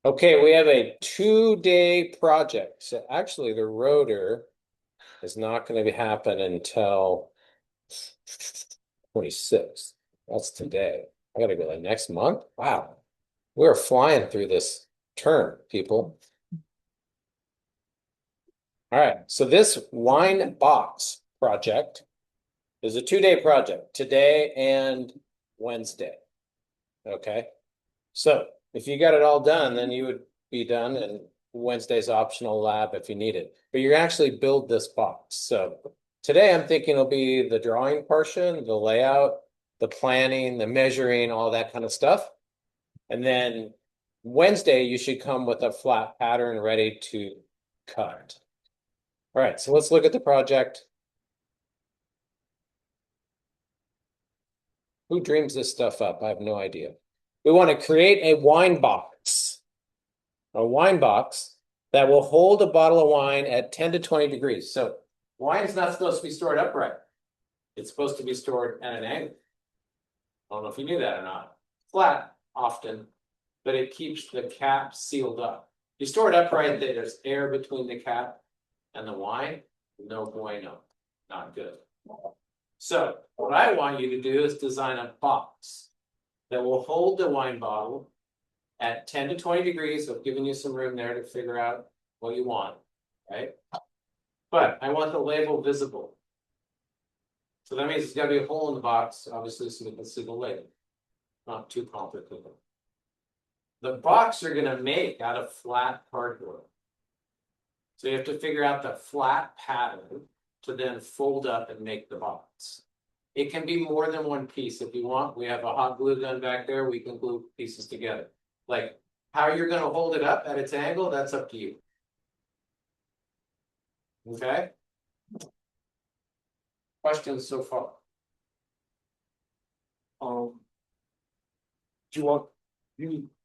Okay, we have a 2-day project. So actually the rotor is not going to happen until 26th. That's today. I gotta go like next month. Wow. We're flying through this term, people. All right. So this wine box project is a 2-day project, today and Wednesday. Okay. So if you got it all done, then you would be done, and Wednesday's optional lab if you need it. But you're actually build this box. So today I'm thinking it'll be the drawing portion, the layout, the planning, the measuring, all that kind of stuff. And then Wednesday you should come with a flat pattern ready to cut. All right, so let's look at the project. Who dreams this stuff up? I have no idea. We want to create a wine box that will hold a bottle of wine at 10 to 20 degrees. So wine is not supposed to be stored upright. It's supposed to be stored at an angle. I don't know if you knew that or not. Flat often, but it keeps the cap sealed up. You store it upright, there's air between the cap and the wine. No bueno, not good. So what I want you to do is design a box that will hold the wine bottle at 10 to 20 degrees. I've given you some room there to figure out what you want, right? But I want the label visible. So that means it's got to be a hole in the box, obviously, so we can see the label. Not too complicated. The box you're going to make out of flat cardboard. So you have to figure out the flat pattern to then fold up and make the box. It can be more than one piece if you want. We have a hot glue gun back there. We can glue pieces together. Like how you're going to hold it up at its angle, that's up to you. Okay? Questions so far? Do you want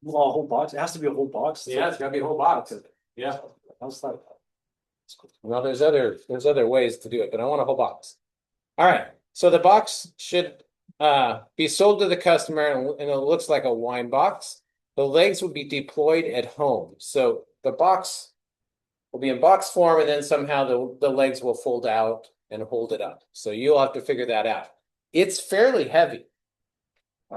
a whole box? It has to be a whole box. Yeah, it's got to be a whole box. Yeah. How's that? Well, there's other ways to do it, but I want a whole box. All right. So the box should be sold to the customer, and it looks like a wine box. The legs will be deployed at home. So the box will be in box form, and then somehow the legs will fold out and hold it up. So you'll have to figure that out. It's fairly heavy.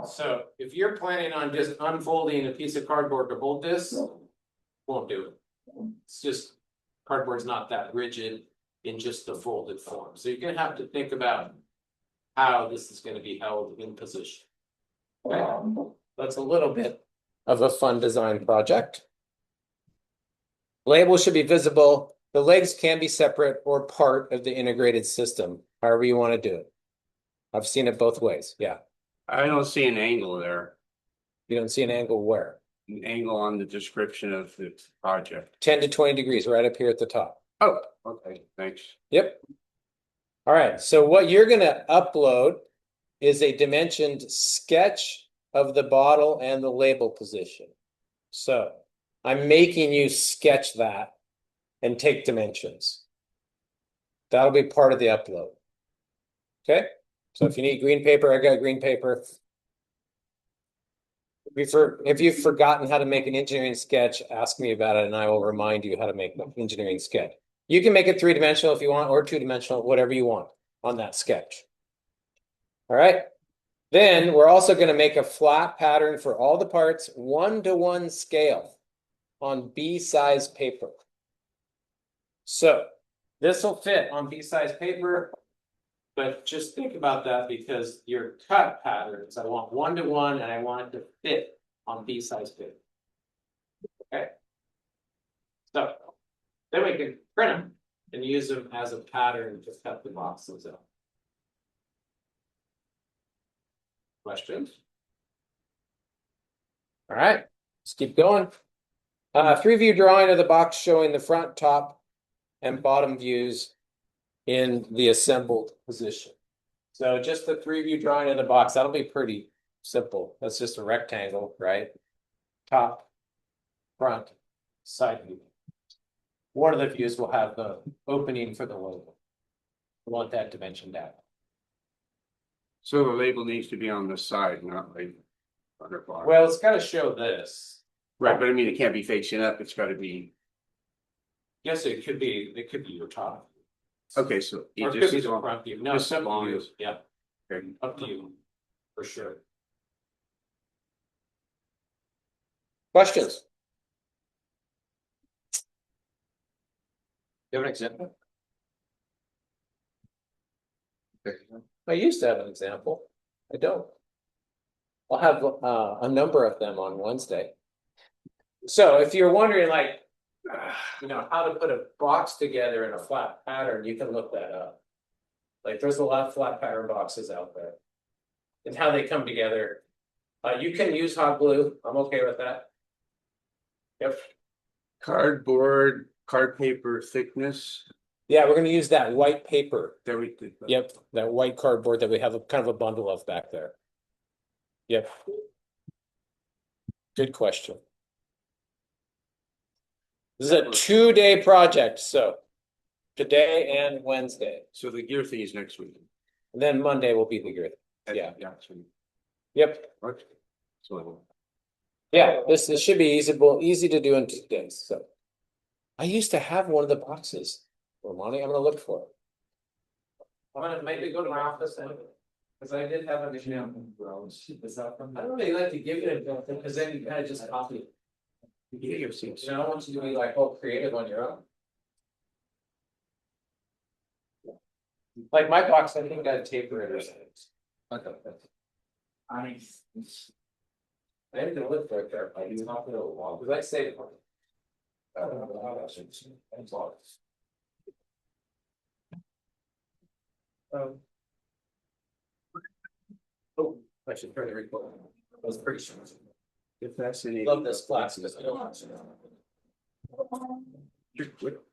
So if you're planning on just unfolding a piece of cardboard to hold this, won't do it. It's just cardboard's not that rigid in just the folded form. So you're going to have to think about how this is going to be held in position. Okay? That's a little bit of a fun design project. Labels should be visible. The legs can be separate or part of the integrated system, however you want to do it. I've seen it both ways. Yeah. I don't see an angle there, You don't see an angle where? an angle on the description of the project. 10 to 20 degrees, right up here at the top. Oh, okay, thanks. Yep. All right. So what you're going to upload is a dimensioned sketch of the bottle and the label position. So I'm making you sketch that and take dimensions. That'll be part of the upload. Okay. So if you need green paper, I got green paper. If you've forgotten how to make an engineering sketch, ask me about it and I will remind you how to make an engineering sketch. You can make it 3-dimensional if you want, or 2-dimensional, whatever you want on that sketch. All right. Then we're also going to make a flat pattern for all the parts, 1-to-1 scale on B-size paper. So this will fit on B-size paper, but just think about that because your cut patterns, I want 1-to-1 and I want it to fit on B-size paper. Okay. So then we can print them and use them as a pattern to cut the boxes out. Questions? All right, let's keep going. 3-view drawing of the box showing the front, top, and bottom views in the assembled position. So just the 3-view drawing of the box, that'll be pretty simple. That's just a rectangle, right? Top, front, side view. One of the views will have the opening for the logo. I want that dimensioned out. So the label needs to be on the side, not like on the bottom. Well, it's got to show this. Right, but I mean, it can't be facing up, it's gotta be, Yes, it could be your top. okay, so. Or it it could just be is the on- front view. No, just it's up as to long you. as- Yeah, okay. up to you, for sure. Questions? You have an example? I used to have an example. I don't. I'll have a number of them on Wednesday. So if you're wondering like, how to put a box together in a flat pattern, you can look that up. Like there's a lot of flat pattern boxes out there. And how they come together. You can use hot glue. I'm okay with that. Yep. Cardboard, card paper thickness, Yeah, we're gonna use that white paper. that we did. Yep, that white cardboard that we have a kind of a bundle of back there. Yep. Good question. This is a 2-day project, so today and Wednesday. So the gear thing is next week. And then Monday will be the good. Yeah. Yeah. So, Yep. okay. So, Yeah, this should be easy to do in 2 days, so. I used to have one of the boxes. Well, Monty, I'm gonna look for it. I'm gonna maybe go to my office and, because I did have an example. I don't really like to give it a because then you kind of just copy it. yeah, you've seen. I don't want you to be like, oh, creative on your own. Like my box, I think got a taper in it. I didn't look for it there, but it's not gonna wall, because I saved it. I don't know how that should. Oh, I should turn the record. That was pretty short. If that's any. Love this class, because I don't want to.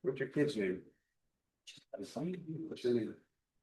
What's your kid's name? What's your name?